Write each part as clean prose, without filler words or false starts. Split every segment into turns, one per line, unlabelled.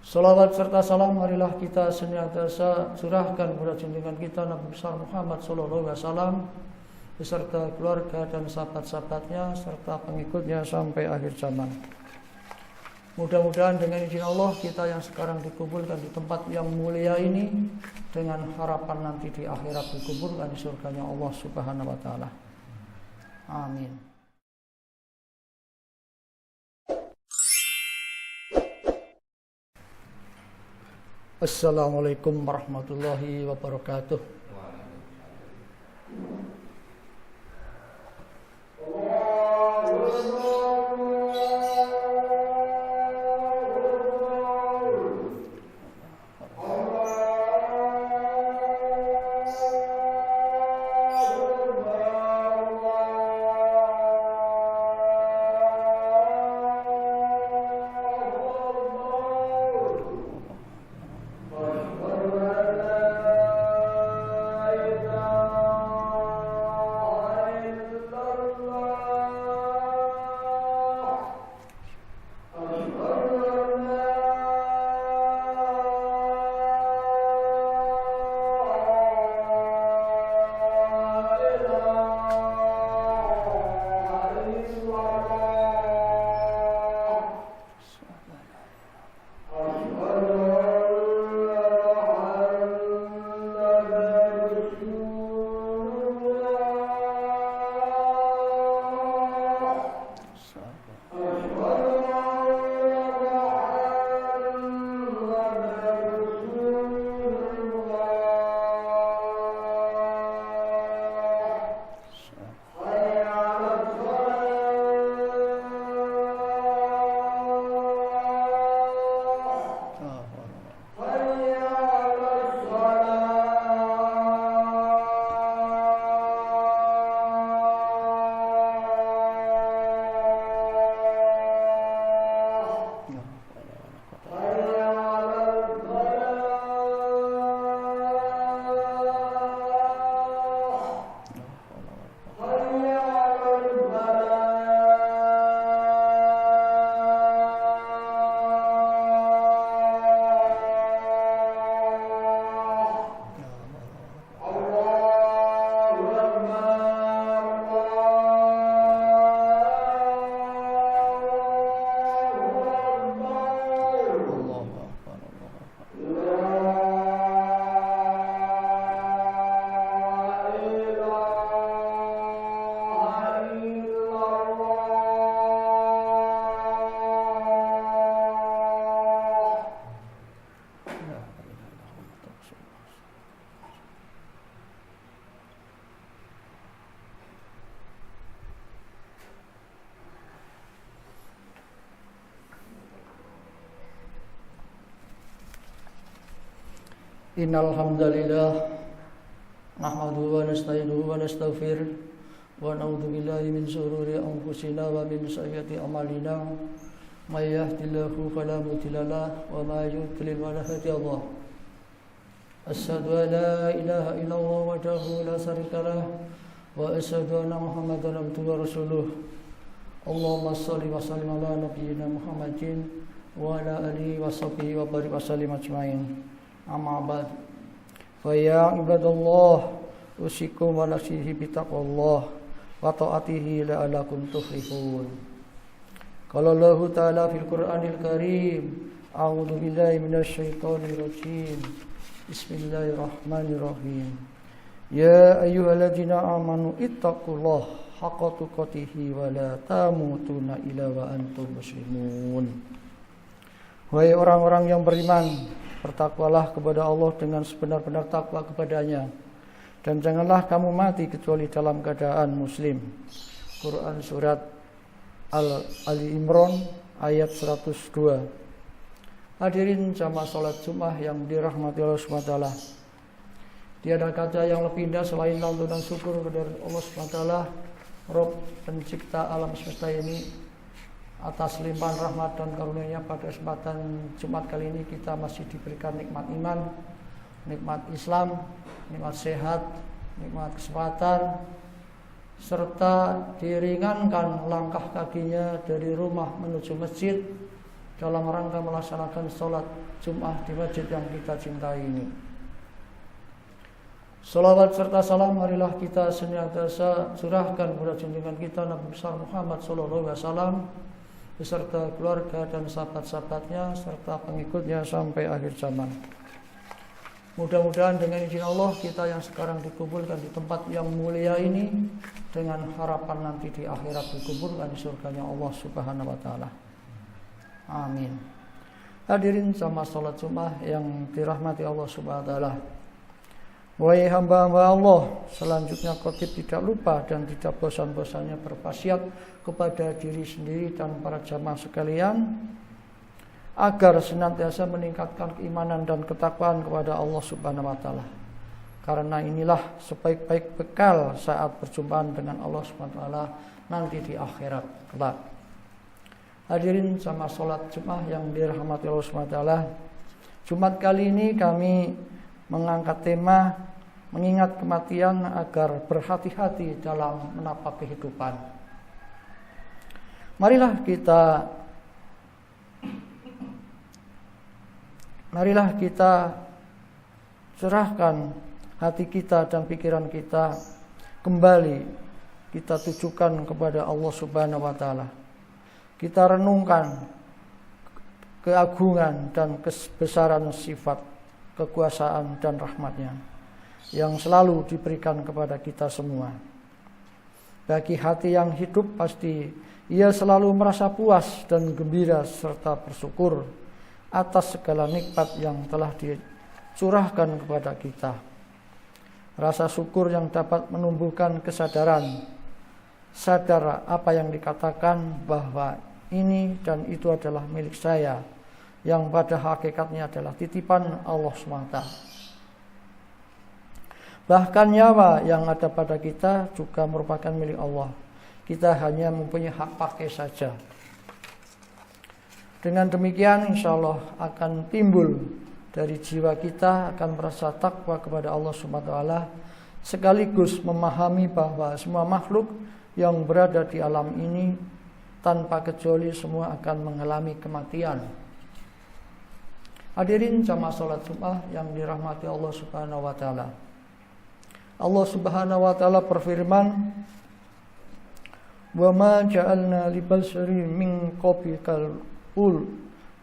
Salawat serta salam marilah kita senantiasa curahkan kepada junjungan kita Nabi besar Muhammad sallallahu alaihi wasallam beserta keluarga dan sahabat-sahabatnya serta pengikutnya sampai akhir zaman. Mudah-mudahan dengan izin Allah kita yang sekarang dikumpulkan di tempat yang mulia ini dengan harapan nanti di akhirat dikumpulkan di surganya Allah Subhanahu wa taala. Amin. Assalamualaikum warahmatullahi wabarakatuh. Innal hamdalillah nahmaduhu wa nasta'inuhu wa nastaghfiruh wa na'udzu billahi min shururi anfusina wa min sayyiati a'malina may yahdihillahu fala mudilla lahu wa may yudlil fala hadiya lahu. Asyhadu an la ilaha illallah wahdahu la syarika lahu wa asyhadu anna Muhammadan abduhu wa rasuluh. Allahumma shalli wa sallim ala nabiyyina Muhammadin wa ala alihi wa sahbihi wa barik wa sallim ajmain. Amma ba'd. Fa ya ibadallah usikum wa nafsihi bi taqwallah wa ta'atihi la'allakum tuflihun. Qala Allah ta'ala fil Qur'anil Karim, a'udzu billahi minasy syaithanir rajim. Bismillahirrahmanirrahim. Ya ayyuhalladzina amanu ittaqullaha haqqa tuqatih wa la tamutunna illa wa antum muslimun. Wahai orang-orang yang beriman, bertakwalah kepada Allah dengan sebenar-benar takwa kepadanya, dan janganlah kamu mati kecuali dalam keadaan muslim. Quran surat Ali Imran ayat 102. Hadirin jamaah salat Jumat yang dirahmati Allah Subhanahu wa taala. Tiada kata yang lebih indah selain lantunan syukur kepada Allah Subhanahu wa taala, Rabb pencipta alam semesta ini, atas limpahan rahmat dan karunia-Nya. Pada kesempatan Jumat kali ini kita masih diberikan nikmat iman, nikmat Islam, nikmat sehat, nikmat kesempatan, serta diringankan langkah kakinya dari rumah menuju masjid dalam rangka melaksanakan sholat Jumat di masjid yang kita cintai ini. Salawat serta salam marilah kita senantiasa curahkan kepada junjungan kita Nabi besar Muhammad sallallahu alaihi wasallam beserta keluarga dan sahabat-sahabatnya serta pengikutnya sampai akhir zaman. Mudah-mudahan dengan izin Allah kita yang sekarang dikumpulkan di tempat yang mulia ini dengan harapan nanti di akhirat dikumpulkan di surganya Allah Subhanahu wa taala. Amin. Hadirin sama salat Jumat yang dirahmati Allah Subhanahu wa taala. Wahai hamba-hamba Allah, selanjutnya khatib tidak lupa dan tidak bosan-bosannya berwasiat kepada diri sendiri dan para jamaah sekalian agar senantiasa meningkatkan keimanan dan ketakwaan kepada Allah Subhanahu wa taala. Karena inilah sebaik-baik bekal saat perjumpaan dengan Allah Subhanahu wa taala nanti di akhirat kelak. Hadirin sama salat Jumat yang dirahmati Allah Subhanahu wa taala. Jumat kali ini kami mengangkat tema mengingat kematian agar berhati-hati dalam menapa kehidupan. Marilah kita cerahkan hati kita dan pikiran kita kembali kita tujukan kepada Allah Subhanahu wa taala. Kita renungkan keagungan dan kebesaran sifat kekuasaan dan rahmatnya yang selalu diberikan kepada kita semua. Bagi hati yang hidup pasti ia selalu merasa puas dan gembira serta bersyukur atas segala nikmat yang telah dicurahkan kepada kita. Rasa syukur yang dapat menumbuhkan kesadaran, sadar apa yang dikatakan bahwa ini dan itu adalah milik saya, yang pada hakikatnya adalah titipan Allah SWT. Bahkan nyawa yang ada pada kita juga merupakan milik Allah. Kita hanya mempunyai hak pakai saja. Dengan demikian insya Allah akan timbul dari jiwa kita akan merasa takwa kepada Allah SWT, sekaligus memahami bahwa semua makhluk yang berada di alam ini tanpa kecuali semua akan mengalami kematian. Hadirin jamaah salat Jumat yang dirahmati Allah Subhanahu wa taala. Allah Subhanahu wa taala berfirman, "Wa ma ja'alna li basharin min qablikal qul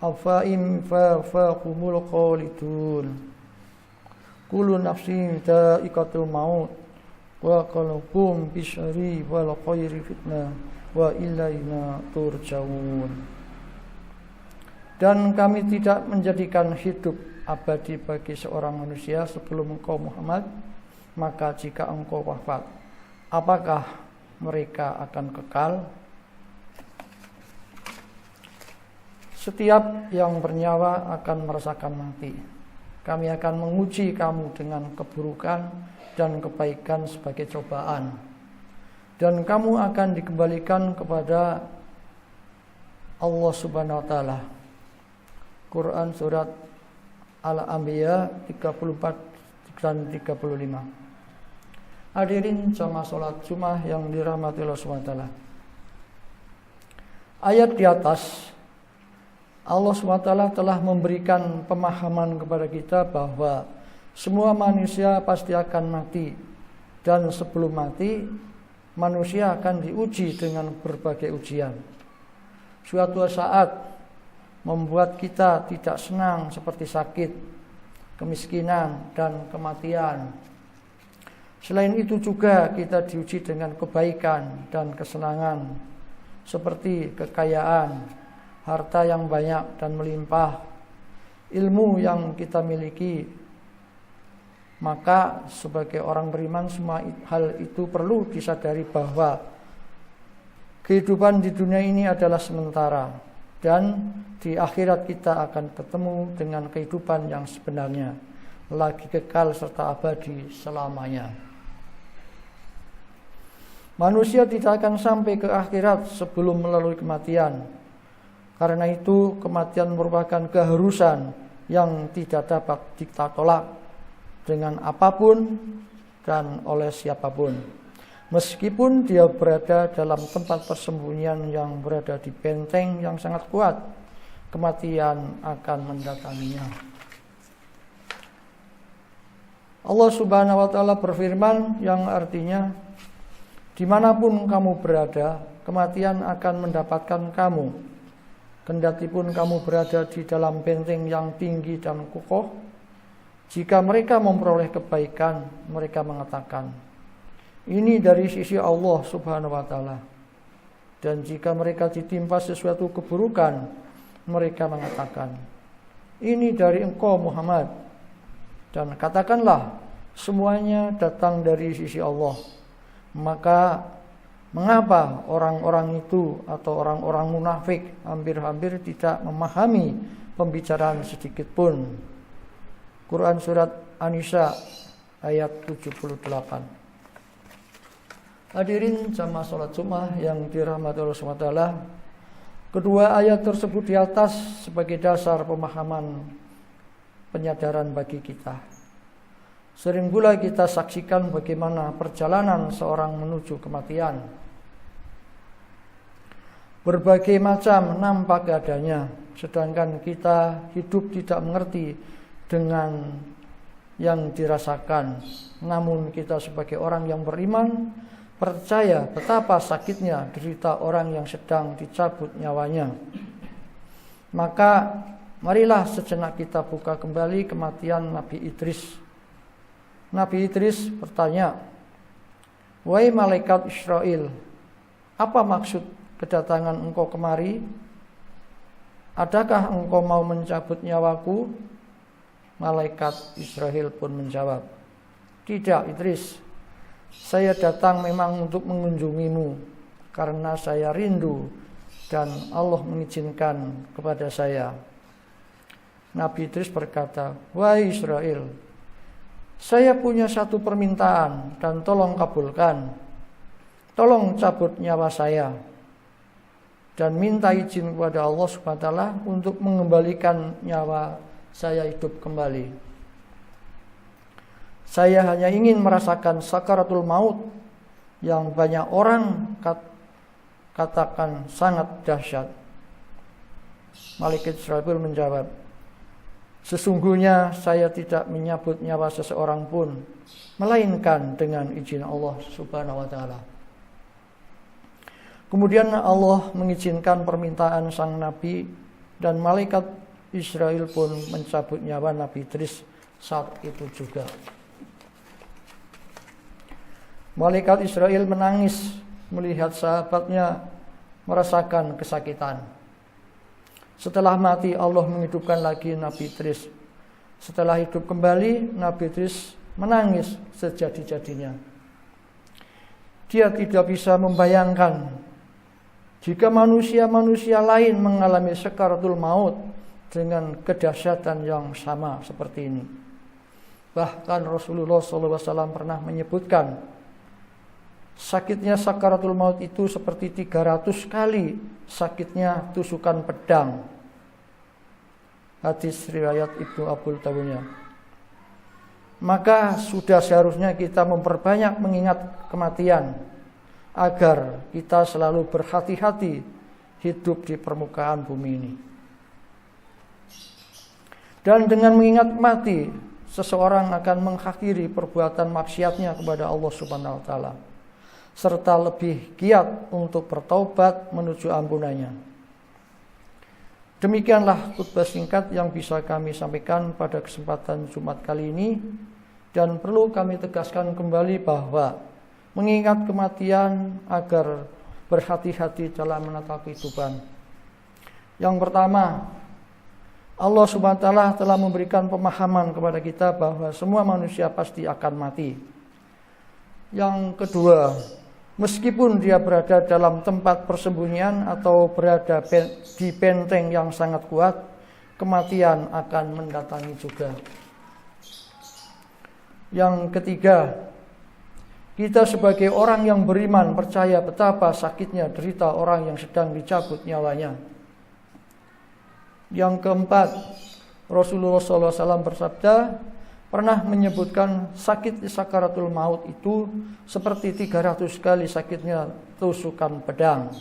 afaim faqumul qalidun. Kullu nafsin dha'iqatul maut wa qalbukum bisyari wal khairi fitnah wa ilaina turja'un." Dan kami tidak menjadikan hidup abadi bagi seorang manusia sebelum engkau Muhammad, maka jika engkau wafat, apakah mereka akan kekal? Setiap yang bernyawa akan merasakan mati. Kami akan menguji kamu dengan keburukan dan kebaikan sebagai cobaan. Dan kamu akan dikembalikan kepada Allah Subhanahu wa taala. Quran surat Al-Anbiya 34 dan 35. Hadirin jamaah salat Jumat yang dirahmati Allah Subhanahu wa taala. Ayat di atas Allah SWT telah memberikan pemahaman kepada kita bahwa semua manusia pasti akan mati, dan sebelum mati manusia akan diuji dengan berbagai ujian. Suatu saat membuat kita tidak senang seperti sakit, kemiskinan, dan kematian. Selain itu juga kita diuji dengan kebaikan dan kesenangan seperti kekayaan, harta yang banyak dan melimpah, ilmu yang kita miliki. Maka sebagai orang beriman semua hal itu perlu disadari bahwa kehidupan di dunia ini adalah sementara, dan di akhirat kita akan ketemu dengan kehidupan yang sebenarnya, lagi kekal serta abadi selamanya. Manusia tidak akan sampai ke akhirat sebelum melalui kematian. Karena itu kematian merupakan keharusan yang tidak dapat kita tolak dengan apapun dan oleh siapapun. Meskipun dia berada dalam tempat persembunyian yang berada di benteng yang sangat kuat, kematian akan mendatanginya. Allah Subhanahu wa Ta'ala berfirman yang artinya, dimanapun kamu berada, kematian akan mendapatkan kamu. Kendatipun kamu berada di dalam benteng yang tinggi dan kokoh, jika mereka memperoleh kebaikan, mereka mengatakan, ini dari sisi Allah Subhanahu wa Ta'ala. Dan jika mereka ditimpa sesuatu keburukan, mereka mengatakan, ini dari engkau Muhammad. Dan katakanlah, semuanya datang dari sisi Allah. Maka mengapa orang-orang itu atau orang-orang munafik hampir-hampir tidak memahami pembicaraan sedikit pun? Quran surat An-Nisa ayat 78. Hadirin jamaah salat Jumat yang dirahmati Allah SWT, kedua ayat tersebut di atas sebagai dasar pemahaman penyadaran bagi kita. Sering pula kita saksikan bagaimana perjalanan seorang menuju kematian. Berbagai macam nampak adanya, sedangkan kita hidup tidak mengerti dengan yang dirasakan. Namun kita sebagai orang yang beriman percaya betapa sakitnya derita orang yang sedang dicabut nyawanya. Maka marilah sejenak kita buka kembali kematian Nabi Idris. Nabi Idris bertanya, wahai malaikat Israel, apa maksud kedatangan engkau kemari? Adakah engkau mau mencabut nyawaku? Malaikat Israel pun menjawab, tidak Idris, saya datang memang untuk mengunjungimu karena saya rindu dan Allah mengizinkan kepada saya. Nabi Idris berkata, wahai Israel, saya punya satu permintaan dan tolong kabulkan. Tolong cabut nyawa saya dan minta izin kepada Allah SWT untuk mengembalikan nyawa saya hidup kembali. Saya hanya ingin merasakan sakaratul maut yang banyak orang katakan sangat dahsyat. Malaikat Israfil menjawab, sesungguhnya saya tidak menyabut nyawa seseorang pun, melainkan dengan izin Allah Subhanahu wa Ta'ala. Kemudian Allah mengizinkan permintaan sang Nabi dan malaikat Israel pun mencabut nyawa Nabi Idris saat itu juga. Malaikat Israel menangis melihat sahabatnya merasakan kesakitan. Setelah mati Allah menghidupkan lagi Nabi Idris. Setelah hidup kembali, Nabi Idris menangis sejadi-jadinya. Dia tidak bisa membayangkan jika manusia-manusia lain mengalami sakaratul maut dengan kedahsyatan yang sama seperti ini. Bahkan Rasulullah SAW pernah menyebutkan sakitnya sakaratul maut itu seperti 300 kali sakitnya tusukan pedang. Hadis riwayat Ibnu Abul Tawunya. Maka sudah seharusnya kita memperbanyak mengingat kematian agar kita selalu berhati-hati hidup di permukaan bumi ini. Dan dengan mengingat mati, seseorang akan mengakhiri perbuatan maksiatnya kepada Allah Subhanahu wa Ta'ala, serta lebih giat untuk bertaubat menuju ampunannya. Demikianlah khutbah singkat yang bisa kami sampaikan pada kesempatan Jumat kali ini, dan perlu kami tegaskan kembali bahwa mengingat kematian agar berhati-hati dalam menata kehidupan. Yang pertama, Allah Subhanahu wa Ta'ala telah memberikan pemahaman kepada kita bahwa semua manusia pasti akan mati. Yang kedua, meskipun dia berada dalam tempat persembunyian atau berada di benteng yang sangat kuat, kematian akan mendatangi juga. Yang ketiga, kita sebagai orang yang beriman percaya betapa sakitnya derita orang yang sedang dicabut nyawanya. Yang keempat, Rasulullah SAW bersabda, pernah menyebutkan sakit sakaratul maut itu seperti 300 kali sakitnya tusukan pedang.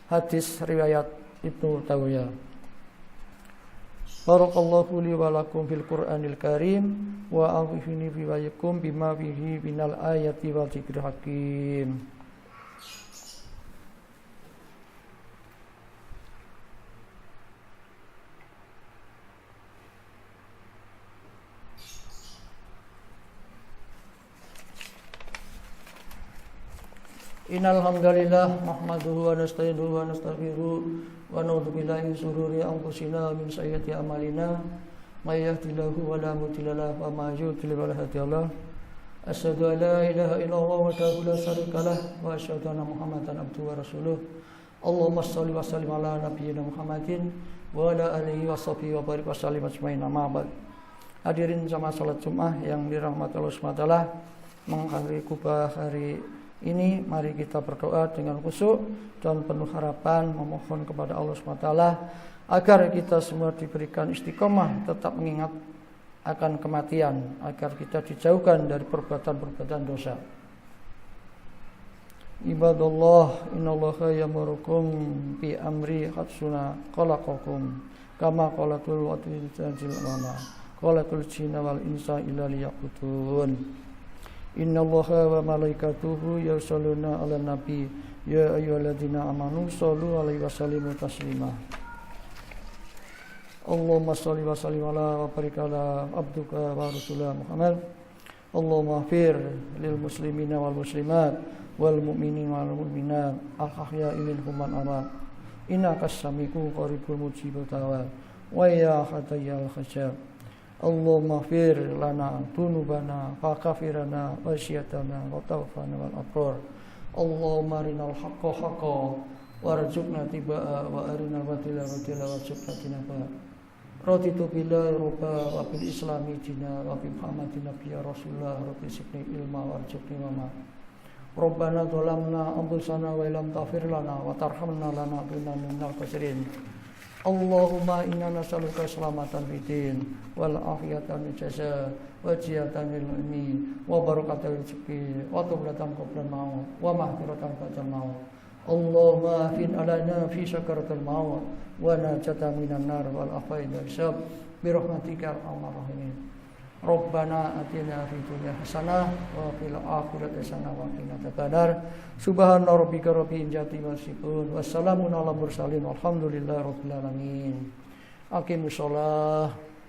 Hadis riwayat Ibnu Tawiyah. Barakallahu li wa lakum fil Qur'anil Karim wa a'udhuni fi wayyakum bima fihi minal ayati wal dzikril hakim. Innal hamdalillah nahmaduhu wa nasta'inuhu wa nastaghfiruh wa na'udzu billahi min shururi anfusina wa min sayyiati a'malina may yahdihillahu wa la mudilla lahu wa may yudlil fala hadiya lahu asyhadu an la ilaha illallah wahdahu la syarika lahu wa asyhadu anna muhammadan abduhu wa rasuluh. Allahumma shalli wa sallim ala nabiyyina Muhammadin wa ala alihi wa sahbihi wa barik wa sallim ajmain. Amma ba'd. Hadirin jamaah salat Jumat yang dirahmati Allah Subhanahu wa taala, mengakhiri khutbah hari ini mari kita berdoa dengan khusyuk dan penuh harapan, memohon kepada Allah SWT agar kita semua diberikan istiqomah, tetap mengingat akan kematian, agar kita dijauhkan dari perbuatan-perbuatan dosa. Ibadallah, innallaha yamurukum bi amri hatsuna khalaqakum kama khalaqul watil mama khalaqul jinna wal insa illa liya'budun. Innallaha wa malaikatuhu yusholluna 'alan nabi ya ayyuhalladzina amanu shollu 'alaihi wa sallimu taslima. Allahumma sholli wa sallim ala wa barik ala abduka wa rasulika Muhammad. Allahumma ighfir lil muslimina wal muslimat wal mu'minina wal mu'minat al ahya'i minhum wal amwat innaka sami'un qaribul mujibud da'wat wa ya hadayyal khashab. Allahumma ighfir lana dunubana fakafirana wasyatana wa tawfana wal abrar. Allahumma arinal haqqa haqqa warzuqna tiba'a wa arinal batila batila warzuqna tinaba. Raditu billahi rabba wa bil islami dina wa bi Muhammadin nabiyya rasulullah rabbi zidni ilma warzuqni wama. Rabbana dhalamna anfusana wa illam taghfir lana wa tarhamna lanakunanna minal khasirin. Allahumma inna nas'aluka salamatan fid wal afiyatan min jaza wa jiyatan lil ilmi wa barakatal rizqi wa tublatan qablan maut wa mahfiratan ba'dal maut. Allahumma fin alana fi sakaratil maut wa najatan minan nar wal afaida hisab bi rahmatika arhamar rahimin. Rabbana atina fid dunya hasanah wa fil akhirati hasanah wa qina adzabannar. Subhana rabbika rabbil izzati wasifun wassalamun ala mursalin walhamdulillahi rabbil alamin. Aqimus shalah.